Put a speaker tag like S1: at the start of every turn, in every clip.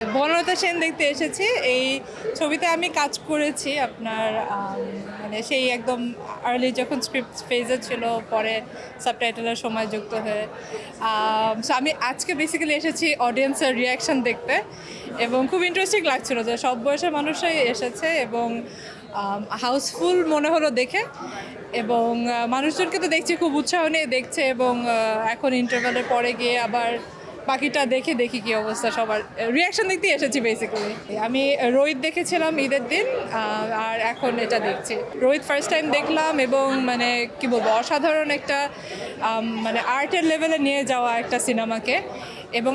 S1: বনলতা সেন দেখতে এসেছি। এই ছবিতে আমি কাজ করেছি আপনার মানে সেই একদম আর্লি যখন স্ক্রিপ্ট ফেজে ছিল, পরে সাবটাইটেলের সময় যুক্ত হয়ে। সো আমি আজকে বেসিক্যালি এসেছি অডিয়েন্সের রিয়াকশান দেখতে, এবং খুব ইন্টারেস্টিং লাগছিল যে সব বয়সের মানুষই এসেছে এবং হাউসফুল মনে হলো দেখে, এবং মানুষজনকে তো দেখছি খুব উৎসাহ নিয়ে দেখছে, এবং এখন ইন্টারভ্যালের পরে গিয়ে আবার বাকিটা দেখি কি অবস্থা, সবার রিয়াকশন দেখতে এসেছি বেসিক্যালি। আমি রোহিত দেখেছিলাম ঈদের দিন, আর এখন এটা দেখছি। রোহিত ফার্স্ট টাইম দেখলাম, এবং মানে কি বলবো, অসাধারণ একটা মানে আর্টের লেভেলে নিয়ে যাওয়া একটা সিনেমাকে, এবং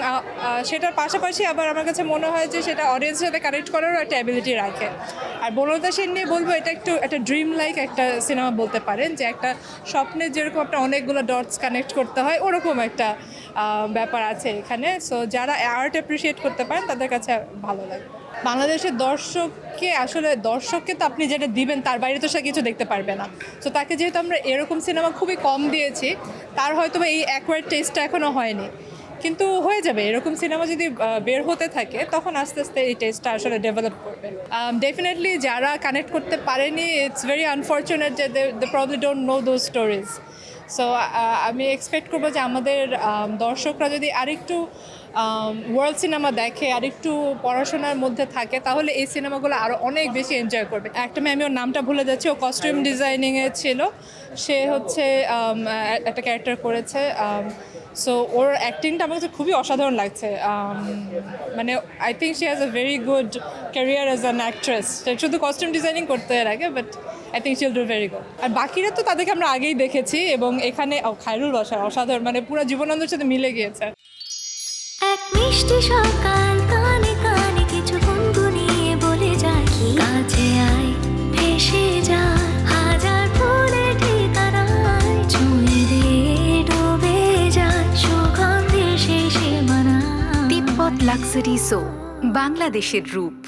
S1: সেটার পাশাপাশি আবার আমার কাছে মনে হয় যে সেটা অডিয়েন্সের সাথে কানেক্ট করারও একটা অ্যাবিলিটি রাখে। আর বনলতা সেন নিয়ে বলবো, এটা একটু একটা ড্রিম লাইক একটা সিনেমা বলতে পারেন, যে একটা স্বপ্নের যেরকম আপনার অনেকগুলো ডটস কানেক্ট করতে হয়, ওরকম একটা ব্যাপার আছে এখানে। সো যারা আর্ট অ্যাপ্রিসিয়েট করতে পারেন তাদের কাছে ভালো লাগবে। বাংলাদেশের দর্শককে তো আপনি যেটা দিবেন তার বাইরে তো সে কিছু দেখতে পারবে না। তো তাকে যেহেতু আমরা এরকম সিনেমা খুবই কম দিয়েছি, তার হয়তো এই অ্যাকোয়ার্ড টেস্টটা এখনও হয়নি, কিন্তু হয়ে যাবে। এরকম সিনেমা যদি বের হতে থাকে, তখন আস্তে আস্তে এই টেস্টটা আসলে ডেভেলপ করবে। ডেফিনেটলি যারা কানেক্ট করতে পারেনি, ইটস ভেরি আনফর্চুনেট যে they probably don't know those stories. So আমি এক্সপেক্ট করবো যে আমাদের দর্শকরা যদি আরেকটু ওয়ার্ল্ড সিনেমা দেখে, আরেকটু পড়াশোনার মধ্যে থাকে, তাহলে এই সিনেমাগুলো আরও অনেক বেশি এনজয় করবে। একটা মেয়ে, আমি ওর নামটা ভুলে যাচ্ছি, ও কস্টিউম ডিজাইনিংয়ে ছিল, সে হচ্ছে একটা ক্যারেক্টার করেছে। সো ওর অ্যাক্টিংটা আমার কাছে খুবই অসাধারণ লাগছে। মানে I think she has a very good career as an actress. শুধু কস্টিউম ডিজাইনিং করতে লাগে, বাট আই থিঙ্ক শিল ডু ভেরি গুড। আর বাকিরা তো তাদেরকে আমরা আগেই দেখেছি, এবং এখানে খায়রুল বাশার অসাধারণ, মানে পুরো জীবনানন্দের সাথে মিলে গিয়েছে।
S2: এক মিষ্টি সকাল, কানে কানে কিছু গুনগুনিয়ে বলে যায়, কি কাছে আয়, ভেসে যায় হাজার ফুলের ঠিকানায়, ছুঁয়ে দিয়ে ডুবে যায় সুগন্ধে শেষে মানায়।
S3: তিব্বত লাক্সারি সো, বাংলাদেশের রূপ।